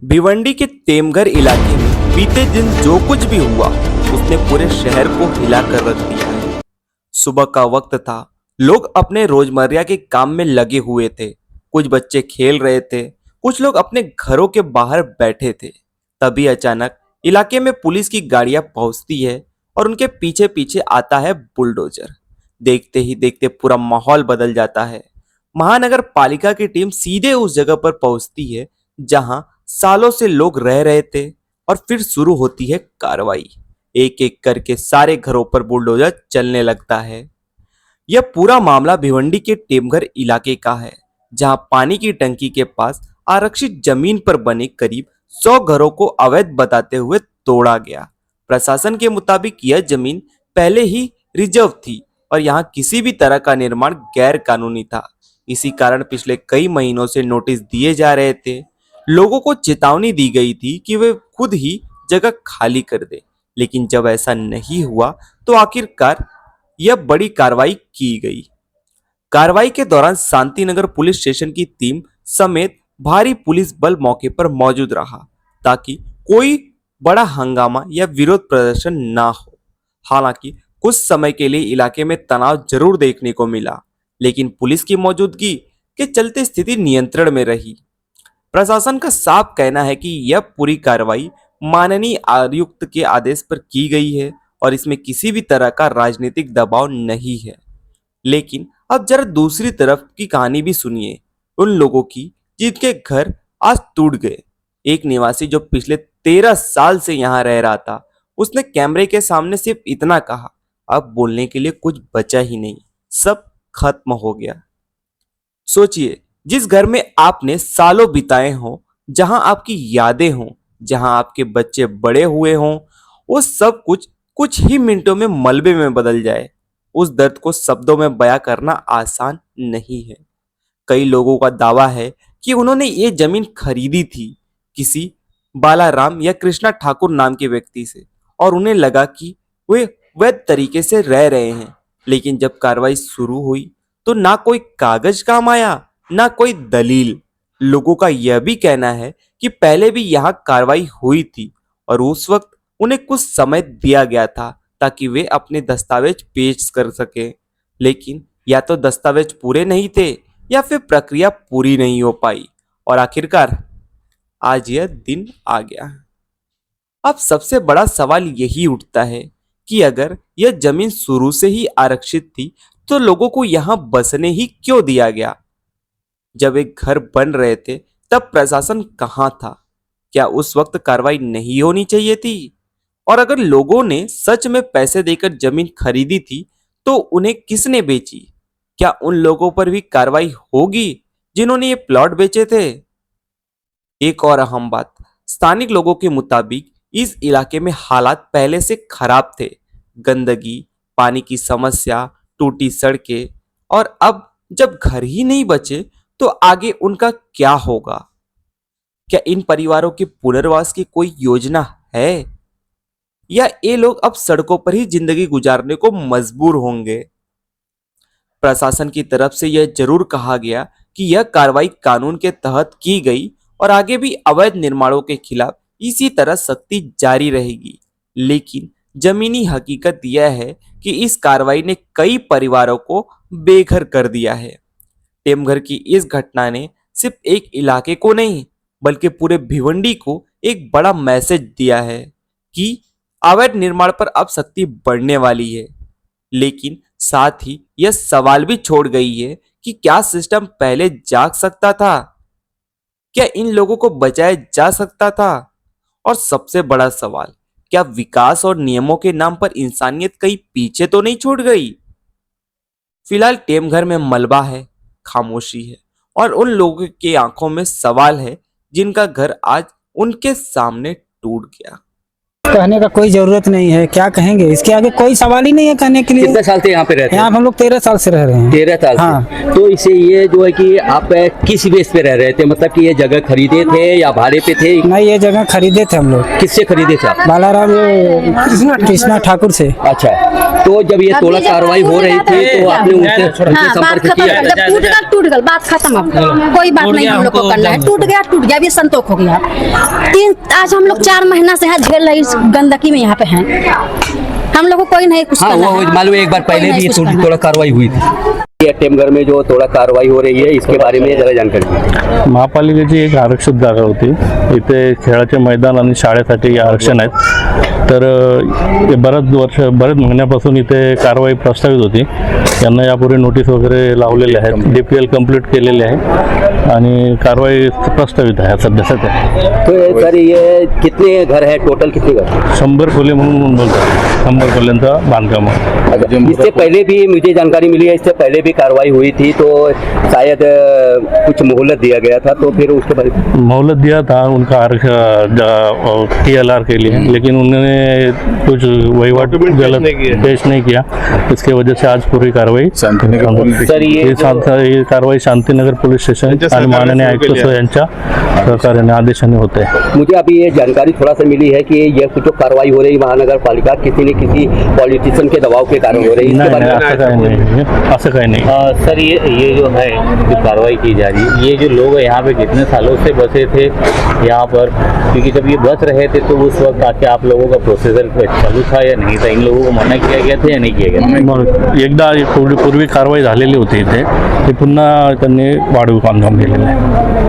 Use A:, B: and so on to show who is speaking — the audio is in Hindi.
A: भिवंडी के टेमघर इलाके में बीते दिन जो कुछ भी हुआ उसने पूरे शहर को हिला कर रख दिया है। सुबह का वक्त था, लोग अपने रोजमर्रा के काम में लगे हुए थे। कुछ बच्चे खेल रहे थे, कुछ लोग अपने घरों के बाहर बैठे थे। तभी अचानक इलाके में पुलिस की गाड़ियां पहुंचती है और उनके पीछे पीछे आता है बुलडोजर। देखते ही देखते पूरा माहौल बदल जाता है। महानगर पालिका की टीम सीधे उस जगह पर पहुंचती है जहां सालों से लोग रह रहे थे और फिर शुरू होती है कार्रवाई। एक एक करके सारे घरों पर बुलडोजर चलने लगता है। यह पूरा मामला भिवंडी के टेमघर इलाके का है, जहां पानी की टंकी के पास आरक्षित जमीन पर बने करीब 100 घरों को अवैध बताते हुए तोड़ा गया। प्रशासन के मुताबिक यह जमीन पहले ही रिजर्व थी और यहां किसी भी तरह का निर्माण गैर कानूनी था। इसी कारण पिछले कई महीनों से नोटिस दिए जा रहे थे। लोगों को चेतावनी दी गई थी कि वे खुद ही जगह खाली कर दे, लेकिन जब ऐसा नहीं हुआ तो आखिरकार यह बड़ी कार्रवाई की गई। कार्रवाई के दौरान शांतिनगर पुलिस स्टेशन की टीम समेत भारी पुलिस बल मौके पर मौजूद रहा ताकि कोई बड़ा हंगामा या विरोध प्रदर्शन ना हो। हालांकि कुछ समय के लिए इलाके में तनाव जरूर देखने को मिला, लेकिन पुलिस की मौजूदगी के चलते स्थिति नियंत्रण में रही। प्रशासन का साफ कहना है कि यह पूरी कार्रवाई माननीय आयुक्त के आदेश पर की गई है और इसमें किसी भी तरह का राजनीतिक दबाव नहीं है। लेकिन अब जरा दूसरी तरफ की कहानी भी सुनिए, उन लोगों की जिनके घर आज टूट गए। एक निवासी जो पिछले 13 साल से यहाँ रह रहा था, उसने कैमरे के सामने सिर्फ इतना कहा, अब बोलने के लिए कुछ बचा ही नहीं, सब खत्म हो गया। सोचिए, जिस घर में आपने सालों बिताए हों, जहां आपकी यादें हों, जहां आपके बच्चे बड़े हुए हों, वो सब कुछ ही मिनटों में मलबे में बदल जाए। उस दर्द को शब्दों में बयां करना आसान नहीं है। कई लोगों का दावा है कि उन्होंने ये जमीन खरीदी थी किसी बालाराम या कृष्णा ठाकुर नाम के व्यक्ति से और उन्हें लगा कि वे वैध तरीके से रह रहे हैं। लेकिन जब कार्रवाई शुरू हुई तो ना कोई कागज काम आया, ना कोई दलील। लोगों का यह भी कहना है कि पहले भी यहाँ कार्रवाई हुई थी और उस वक्त उन्हें कुछ समय दिया गया था ताकि वे अपने दस्तावेज पेश कर सके, लेकिन या तो दस्तावेज पूरे नहीं थे या फिर प्रक्रिया पूरी नहीं हो पाई और आखिरकार आज यह दिन आ गया। अब सबसे बड़ा सवाल यही उठता है कि अगर यह जमीन शुरू से ही आरक्षित थी तो लोगों को यहाँ बसने ही क्यों दिया गया? जब एक घर बन रहे थे तब प्रशासन कहाँ था? क्या उस वक्त कार्रवाई नहीं होनी चाहिए थी? और अगर लोगों ने सच में पैसे देकर जमीन खरीदी थी तो उन्हें किसने बेची? क्या उन लोगों पर भी कार्रवाई होगी जिन्होंने ये प्लॉट बेचे थे? एक और अहम बात, स्थानिक लोगों के मुताबिक इस इलाके में हालात पहले से खराब थे। गंदगी, पानी की समस्या, टूटी सड़कें, और अब जब घर ही नहीं बचे तो आगे उनका क्या होगा? क्या इन परिवारों के पुनर्वास की कोई योजना है या ये लोग अब सड़कों पर ही जिंदगी गुजारने को मजबूर होंगे? प्रशासन की तरफ से यह जरूर कहा गया कि यह कार्रवाई कानून के तहत की गई और आगे भी अवैध निर्माणों के खिलाफ इसी तरह सख्ती जारी रहेगी। लेकिन जमीनी हकीकत यह है कि इस कार्रवाई ने कई परिवारों को बेघर कर दिया है। टेमघर की इस घटना ने सिर्फ एक इलाके को नहीं बल्कि पूरे भिवंडी को एक बड़ा मैसेज दिया है कि अवैध निर्माण पर अब सख्ती बढ़ने वाली है। लेकिन साथ ही यह सवाल भी छोड़ गई है कि क्या सिस्टम पहले जाग सकता था? क्या इन लोगों को बचाया जा सकता था? और सबसे बड़ा सवाल, क्या विकास और नियमों के नाम पर इंसानियत कहीं पीछे तो नहीं छूट गई? फिलहाल टेमघर में मलबा है, खामोशी है और उन लोगों की आंखों में सवाल है जिनका घर आज उनके सामने टूट गया।
B: कहने का कोई जरूरत नहीं है, क्या कहेंगे, इसके आगे कोई सवाल ही नहीं है कहने के लिए।
C: कितने साल से यहाँ पे रहते हैं?
B: यहाँ हम लोग 13 साल से रह रहे हैं।
C: 13 साल
B: हाँ।
C: से। तो इसे ये जो है कि आप किस बेस पे रह रहे थे, मतलब कि ये जगह खरीदे थे या भाड़े पे थे?
B: नहीं, ये जगह खरीदे थे हम लोग।
C: किससे खरीदे थे आप?
B: बालाराम कृष्णा ठाकुर से।
C: अच्छा, तो जब ये तोड़ा कार्रवाई हो रही थी तो आपने उनसे
D: हाँ, बात
C: संपर्क
D: खत्म
C: किया?
D: जब टूट गल बात खत्म अब कोई बात नहीं हम लोग को करना है, टूट गया अभी संतोष हो गया। आज हम लोग 4 महीना से यहाँ झेल रहे इस गंदगी में यहाँ पे हैं, हम लोग को कोई नहीं कुछ
C: हाँ,
D: करना
C: वो
D: है।
C: मालूम है एक बार
D: कोई
C: पहले
D: नहीं
C: भी
D: कुछ करना है।
C: तोड़ा कार्रवाई हुई थी। ये टेमघर में जो तोड़ा कार्रवाई हो रही है इसके बारे में जरा जानकारी दीजिए।
E: महापालिकेची एक आरक्षित जागा होती, इथे खेळाचे मैदान आणि शाळेसाठी आरक्षण आहेत, तर बरेच महिन्यापासून इथे कारवाई प्रस्तावित होती। यांना यापूर्वी नोटीस वगैरे लावलेले आहेत, DPL कंप्लीट केलेले आहे आणि कारवाई प्रस्तावित आहे सध्या।
C: तो सर ये कितने घर है, टोटल कितने घर?
E: 100 खोले म्हणून बोलतात, 100 खोल्यांचा बांधकाम आहे।
C: इससे पहले भी मुझे जानकारी मिली है, इससे पहले भी कार्रवाई हुई थी तो शायद कुछ मोहलत दिया गया था, तो फिर उसके बाद
E: मोहलत दिया था उनका आरक्षण TLR के लिए, लेकिन उन्होंने कुछ वहीवाट गलत पेश नहीं किया, इसके वजह से आज पूरी कार्रवाई
C: सर
E: ये कारवाई शांतिनगर पुलिस स्टेशन आणि माननीय आयुक्त यांच्या सहकार्याने आदेशाने होते हैं।
C: मुझे अभी ये जानकारी थोड़ा सा मिली है कि ये कुछ जो कार्रवाई हो रही है महानगर पालिका किसी न किसी पॉलिटिशियन के दबाव के कारण हो रही है, इसके
E: नहीं
C: बारे
E: नहीं, ऐसा कहीं नहीं।
F: सर ये जो है जो कार्रवाई की जा रही है, ये जो लोग यहाँ पे कितने सालों से बसे थे यहाँ पर, क्योंकि जब ये बस रहे थे तो उस वक्त आके आप लोगों का प्रोसीजर चालू था या नहीं था, इन लोगों को मना किया गया था या नहीं किया गया?
E: मग एकदा पूर्वी कारवाई झालेली होती इथे, ती पुन्हा त्यांनी वाढीव बांधकाम केलेलं आहे।